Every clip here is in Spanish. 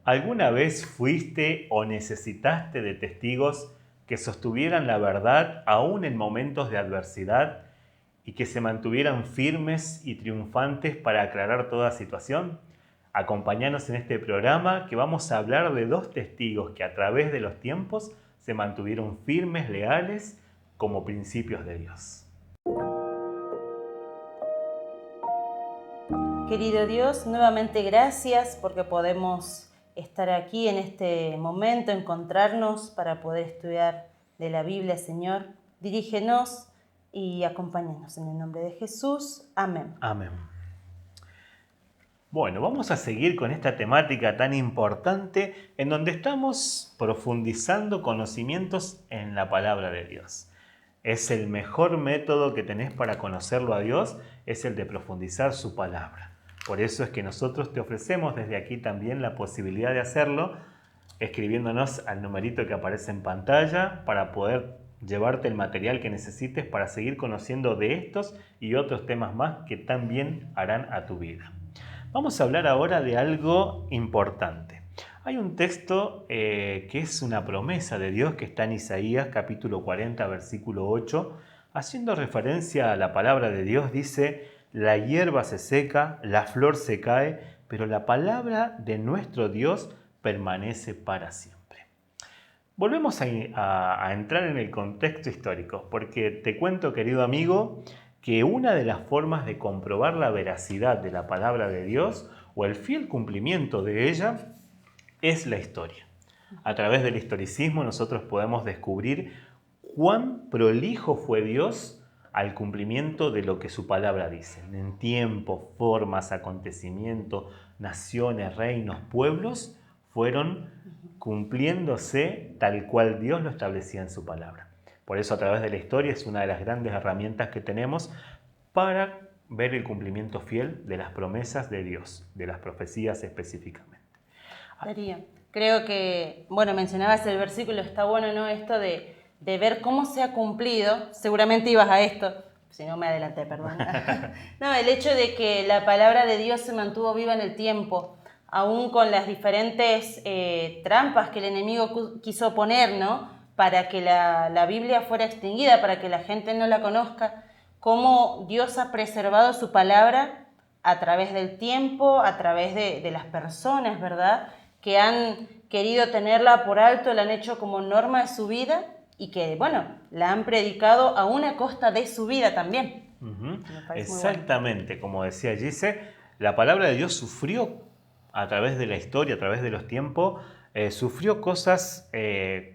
¿Alguna vez fuiste o necesitaste de testigos que sostuvieran la verdad aún en momentos de adversidad y que se mantuvieran firmes y triunfantes para aclarar toda situación? Acompáñanos en este programa que vamos a hablar de dos testigos que a través de los tiempos se mantuvieron firmes, leales, como principios de Dios. Querido Dios, nuevamente gracias porque podemos estar aquí en este momento, encontrarnos para poder estudiar de la Biblia, Señor. Dirígenos y acompáñanos en el nombre de Jesús. Amén. Amén. Bueno, vamos a seguir con esta temática tan importante en donde estamos profundizando conocimientos en la palabra de Dios. Es el mejor método que tenés para conocerlo a Dios, es el de profundizar su palabra. Por eso es que nosotros te ofrecemos desde aquí también la posibilidad de hacerlo, escribiéndonos al numerito que aparece en pantalla para poder llevarte el material que necesites para seguir conociendo de estos y otros temas más que también harán a tu vida. Vamos a hablar ahora de algo importante. Hay un texto que es una promesa de Dios que está en Isaías capítulo 40 versículo 8, haciendo referencia a la palabra de Dios. Dice: la hierba se seca, la flor se cae, pero la palabra de nuestro Dios permanece para siempre. Volvemos a entrar en el contexto histórico, porque te cuento, querido amigo, que una de las formas de comprobar la veracidad de la palabra de Dios o el fiel cumplimiento de ella es la historia. A través del historicismo nosotros podemos descubrir cuán prolijo fue Dios al cumplimiento de lo que su palabra dice. En tiempo, formas, acontecimientos, naciones, reinos, pueblos fueron cumpliéndose tal cual Dios lo establecía en su palabra. Por eso a través de la historia es una de las grandes herramientas que tenemos para ver el cumplimiento fiel de las promesas de Dios, de las profecías específicamente. Darío, creo que, mencionabas el versículo, está bueno, ¿no? Esto de ver cómo se ha cumplido, seguramente ibas a esto, si no me adelanté, perdón. No, el hecho de que la palabra de Dios se mantuvo viva en el tiempo, aún con las diferentes trampas que el enemigo quiso poner, ¿no? Para que la Biblia fuera extinguida, para que la gente no la conozca, cómo Dios ha preservado su palabra a través del tiempo, a través de las personas, ¿verdad?, que han querido tenerla por alto, la han hecho como norma de su vida y que, la han predicado a una costa de su vida también. Exactamente, como decía Gise, la palabra de Dios sufrió a través de la historia, a través de los tiempos, sufrió cosas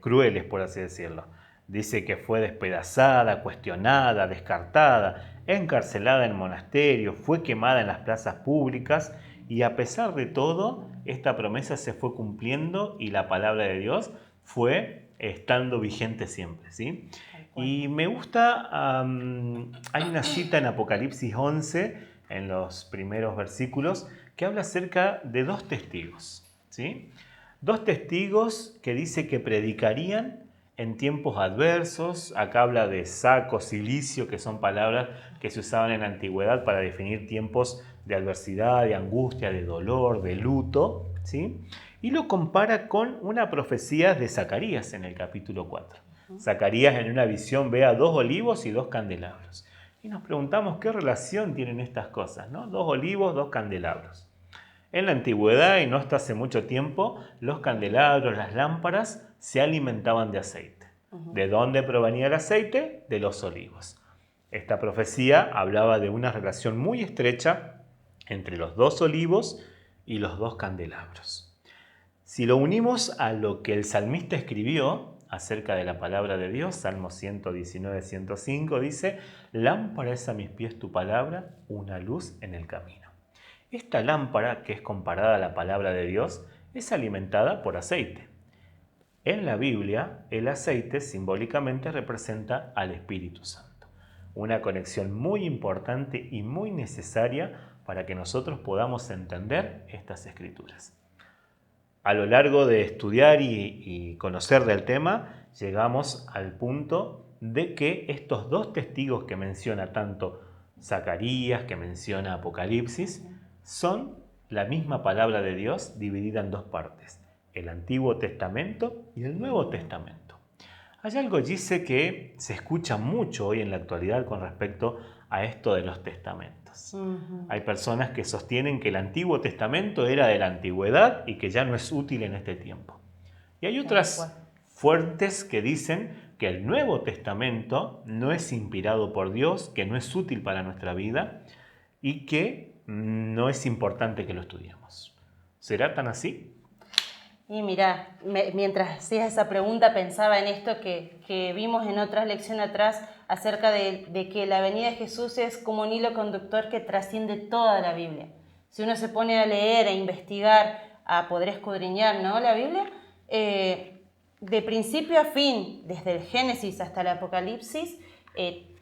crueles, por así decirlo. Dice que fue despedazada, cuestionada, descartada, encarcelada en monasterios, fue quemada en las plazas públicas, y a pesar de todo, esta promesa se fue cumpliendo y la palabra de Dios fue estando vigente siempre, ¿sí? Y me gusta, hay una cita en Apocalipsis 11, en los primeros versículos, que habla acerca de dos testigos, ¿sí? Dos testigos que dice que predicarían en tiempos adversos. Acá habla de saco, cilicio, que son palabras que se usaban en la antigüedad para definir tiempos de adversidad, de angustia, de dolor, de luto, ¿sí? Y lo compara con una profecía de Zacarías en el capítulo 4. Zacarías en una visión ve a dos olivos y dos candelabros. Y nos preguntamos qué relación tienen estas cosas, ¿no? Dos olivos, dos candelabros. En la antigüedad, y no hasta hace mucho tiempo, los candelabros, las lámparas, se alimentaban de aceite. ¿De dónde provenía el aceite? De los olivos. Esta profecía hablaba de una relación muy estrecha entre los dos olivos y los dos candelabros. Si lo unimos a lo que el salmista escribió acerca de la palabra de Dios, Salmo 119, 105, dice: lámpara es a mis pies tu palabra, una luz en el camino. Esta lámpara, que es comparada a la palabra de Dios, es alimentada por aceite. En la Biblia, el aceite simbólicamente representa al Espíritu Santo. Una conexión muy importante y muy necesaria para que nosotros podamos entender estas escrituras. A lo largo de estudiar y conocer del tema, llegamos al punto de que estos dos testigos que menciona tanto Zacarías, que menciona Apocalipsis, son la misma palabra de Dios dividida en dos partes, el Antiguo Testamento y el Nuevo Testamento. Hay algo, dice, que se escucha mucho hoy en la actualidad con respecto a esto de los testamentos. Hay personas que sostienen que el Antiguo Testamento era de la antigüedad y que ya no es útil en este tiempo. Y hay otras fuentes que dicen que el Nuevo Testamento no es inspirado por Dios, que no es útil para nuestra vida y que no es importante que lo estudiemos. ¿Será tan así? Y mira, mientras hacías esa pregunta pensaba en esto que vimos en otras lecciones atrás acerca de que la venida de Jesús es como un hilo conductor que trasciende toda la Biblia. Si uno se pone a leer, a investigar, a poder escudriñar, ¿no?, la Biblia, de principio a fin, desde el Génesis hasta el Apocalipsis,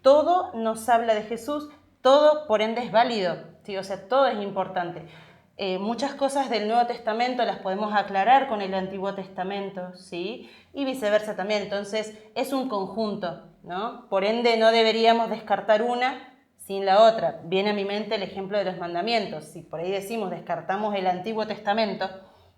todo nos habla de Jesús, todo por ende es válido, ¿sí? O sea, todo es importante. Muchas cosas del Nuevo Testamento las podemos aclarar con el Antiguo Testamento, ¿sí? Y viceversa también. Entonces, es un conjunto, ¿no? Por ende, no deberíamos descartar una sin la otra. Viene a mi mente el ejemplo de los mandamientos. Si por ahí decimos, descartamos el Antiguo Testamento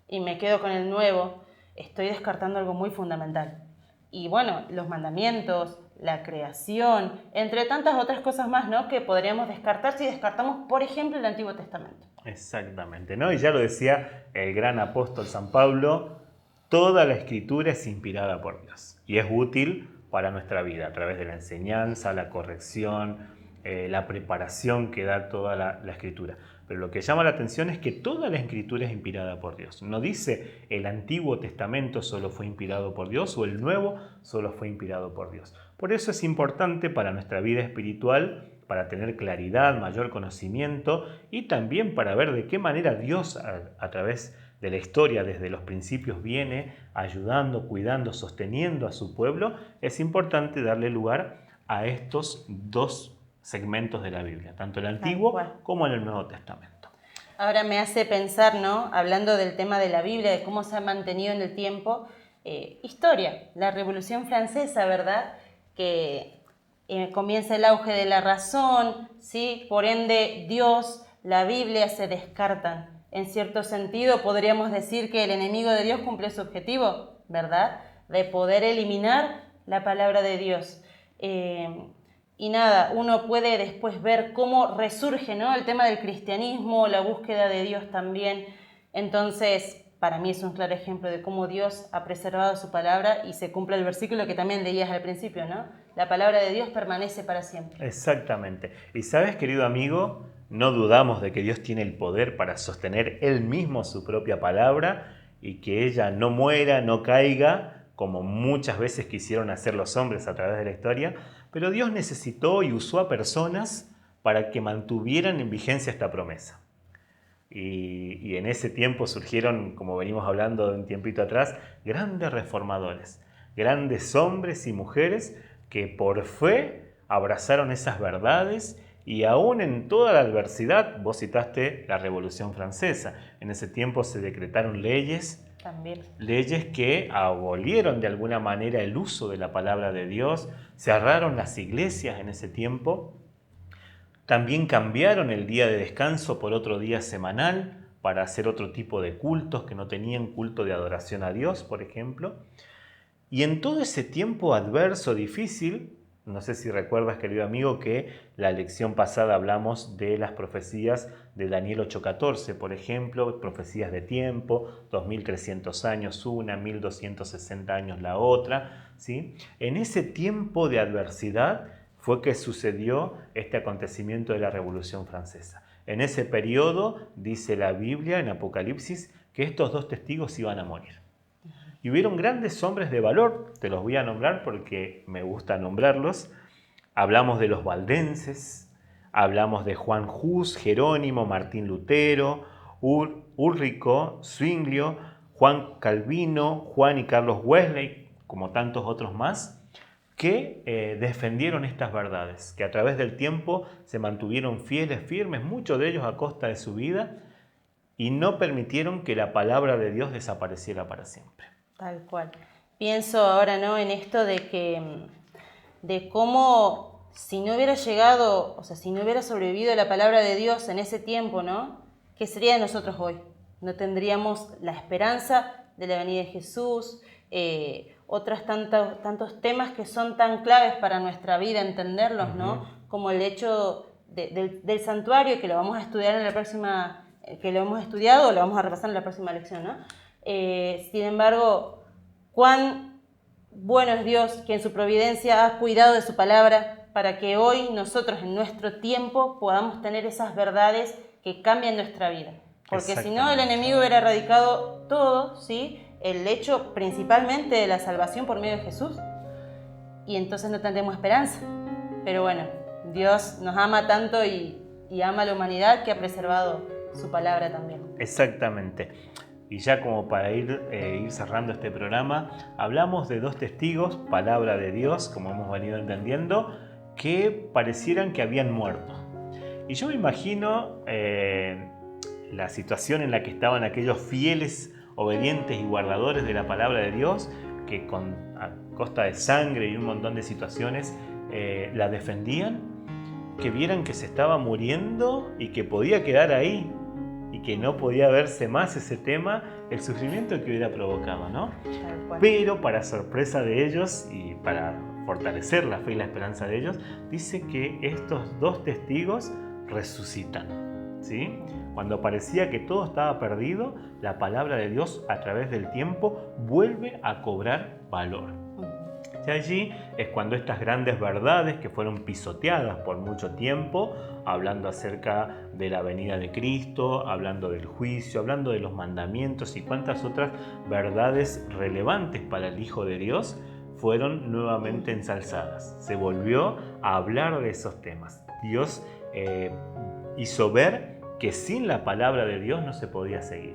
y me quedo con el Nuevo, estoy descartando algo muy fundamental. Y bueno, los mandamientos, la creación, entre tantas otras cosas más, ¿no?, que podríamos descartar si descartamos, por ejemplo, el Antiguo Testamento. Exactamente, ¿no? Y ya lo decía el gran apóstol San Pablo, toda la Escritura es inspirada por Dios y es útil para nuestra vida a través de la enseñanza, la corrección, la preparación que da toda la Escritura. Pero lo que llama la atención es que toda la Escritura es inspirada por Dios. No dice el Antiguo Testamento solo fue inspirado por Dios o el Nuevo solo fue inspirado por Dios. Por eso es importante para nuestra vida espiritual, para tener claridad, mayor conocimiento y también para ver de qué manera Dios a través de la historia, desde los principios, viene ayudando, cuidando, sosteniendo a su pueblo. Es importante darle lugar a estos dos segmentos de la Biblia, tanto el Antiguo como en el Nuevo Testamento. Ahora me hace pensar, ¿no?, hablando del tema de la Biblia, de cómo se ha mantenido en el tiempo, historia, la Revolución Francesa, ¿verdad?, que comienza el auge de la razón, ¿sí? Por ende, Dios, la Biblia se descartan. En cierto sentido, podríamos decir que el enemigo de Dios cumple su objetivo, ¿verdad?, de poder eliminar la palabra de Dios. Y nada, uno puede después ver cómo resurge, ¿no?, el tema del cristianismo, la búsqueda de Dios también. Entonces, para mí es un claro ejemplo de cómo Dios ha preservado su palabra y se cumple el versículo que también leías al principio, ¿no? La palabra de Dios permanece para siempre. Exactamente. Y sabes, querido amigo, no dudamos de que Dios tiene el poder para sostener Él mismo su propia palabra y que ella no muera, no caiga, como muchas veces quisieron hacer los hombres a través de la historia, pero Dios necesitó y usó a personas para que mantuvieran en vigencia esta promesa. Y en ese tiempo surgieron, como venimos hablando de un tiempito atrás, grandes reformadores, grandes hombres y mujeres que por fe abrazaron esas verdades y aún en toda la adversidad, vos citaste la Revolución Francesa, en ese tiempo se decretaron leyes, leyes que abolieron de alguna manera el uso de la palabra de Dios, cerraron las iglesias en ese tiempo. También cambiaron el día de descanso por otro día semanal para hacer otro tipo de cultos que no tenían culto de adoración a Dios, por ejemplo. Y en todo ese tiempo adverso, difícil, no sé si recuerdas, querido amigo, que la lección pasada hablamos de las profecías de Daniel 8:14, por ejemplo, profecías de tiempo, 2300 años una, 1260 años la otra, ¿sí? En ese tiempo de adversidad fue que sucedió este acontecimiento de la Revolución Francesa. En ese periodo, dice la Biblia en Apocalipsis, que estos dos testigos iban a morir. Y hubieron grandes hombres de valor, te los voy a nombrar porque me gusta nombrarlos. Hablamos de los valdenses, hablamos de Juan Hus, Jerónimo, Martín Lutero, Ulrico, Zwinglio, Juan Calvino, Juan y Carlos Wesley, como tantos otros más, que defendieron estas verdades, que a través del tiempo se mantuvieron fieles, firmes, muchos de ellos a costa de su vida, y no permitieron que la palabra de Dios desapareciera para siempre. Tal cual. Pienso ahora, ¿no?, en esto de cómo si no hubiera llegado, o sea, si no hubiera sobrevivido la palabra de Dios en ese tiempo, ¿no?, ¿qué sería de nosotros hoy? No tendríamos la esperanza de la venida de Jesús, otros tantos temas que son tan claves para nuestra vida, entenderlos, ¿no? Como el hecho del santuario, que lo vamos a estudiar en la próxima, que lo hemos estudiado o lo vamos a repasar en la próxima lección, ¿no? Sin embargo, cuán bueno es Dios, que en su providencia ha cuidado de su palabra para que hoy nosotros en nuestro tiempo podamos tener esas verdades que cambian nuestra vida. Porque si no, el enemigo hubiera erradicado todo, ¿sí? El hecho principalmente de la salvación por medio de Jesús, y entonces no tendremos esperanza. Pero bueno, Dios nos ama tanto y ama a la humanidad que ha preservado su palabra también. Exactamente. Y ya como para ir cerrando este programa, hablamos de 2 testigos, palabra de Dios, como hemos venido entendiendo, que parecieran que habían muerto. Y yo me imagino la situación en la que estaban aquellos fieles, obedientes y guardadores de la palabra de Dios, que a costa de sangre y un montón de situaciones la defendían, que vieran que se estaba muriendo y que podía quedar ahí y que no podía verse más ese tema, el sufrimiento que hubiera provocado, ¿no? Pero para sorpresa de ellos y para fortalecer la fe y la esperanza de ellos, dice que estos 2 testigos resucitan, ¿sí? Cuando parecía que todo estaba perdido, la palabra de Dios a través del tiempo vuelve a cobrar valor. Y allí es cuando estas grandes verdades que fueron pisoteadas por mucho tiempo, hablando acerca de la venida de Cristo, hablando del juicio, hablando de los mandamientos y cuantas otras verdades relevantes para el Hijo de Dios, fueron nuevamente ensalzadas. Se volvió a hablar de esos temas. Dios hizo ver que sin la palabra de Dios no se podía seguir.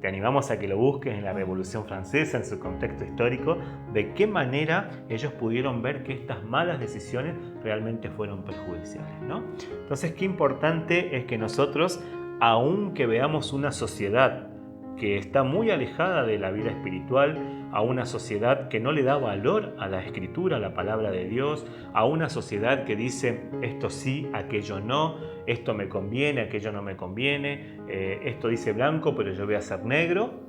Te animamos a que lo busques en la Revolución Francesa, en su contexto histórico, de qué manera ellos pudieron ver que estas malas decisiones realmente fueron perjudiciales, ¿no? Entonces, qué importante es que nosotros, aunque veamos una sociedad que está muy alejada de la vida espiritual, a una sociedad que no le da valor a la Escritura, a la palabra de Dios, a una sociedad que dice esto sí, aquello no, esto me conviene, aquello no me conviene, esto dice blanco pero yo voy a hacer negro.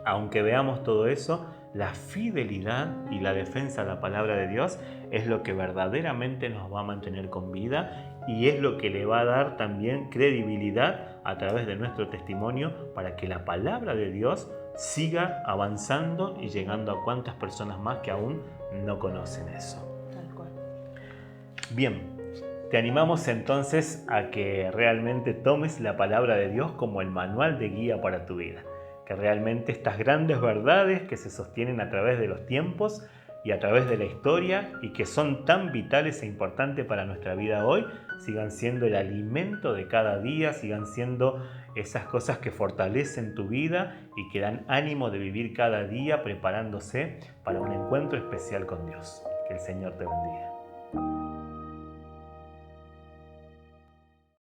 Aunque veamos todo eso, la fidelidad y la defensa de la palabra de Dios es lo que verdaderamente nos va a mantener con vida y es lo que le va a dar también credibilidad a través de nuestro testimonio para que la palabra de Dios siga avanzando y llegando a cuantas personas más que aún no conocen eso. Tal cual. Bien, te animamos entonces a que realmente tomes la palabra de Dios como el manual de guía para tu vida. Que realmente estas grandes verdades que se sostienen a través de los tiempos y a través de la historia y que son tan vitales e importantes para nuestra vida hoy, sigan siendo el alimento de cada día, sigan siendo esas cosas que fortalecen tu vida y que dan ánimo de vivir cada día preparándose para un encuentro especial con Dios. Que el Señor te bendiga.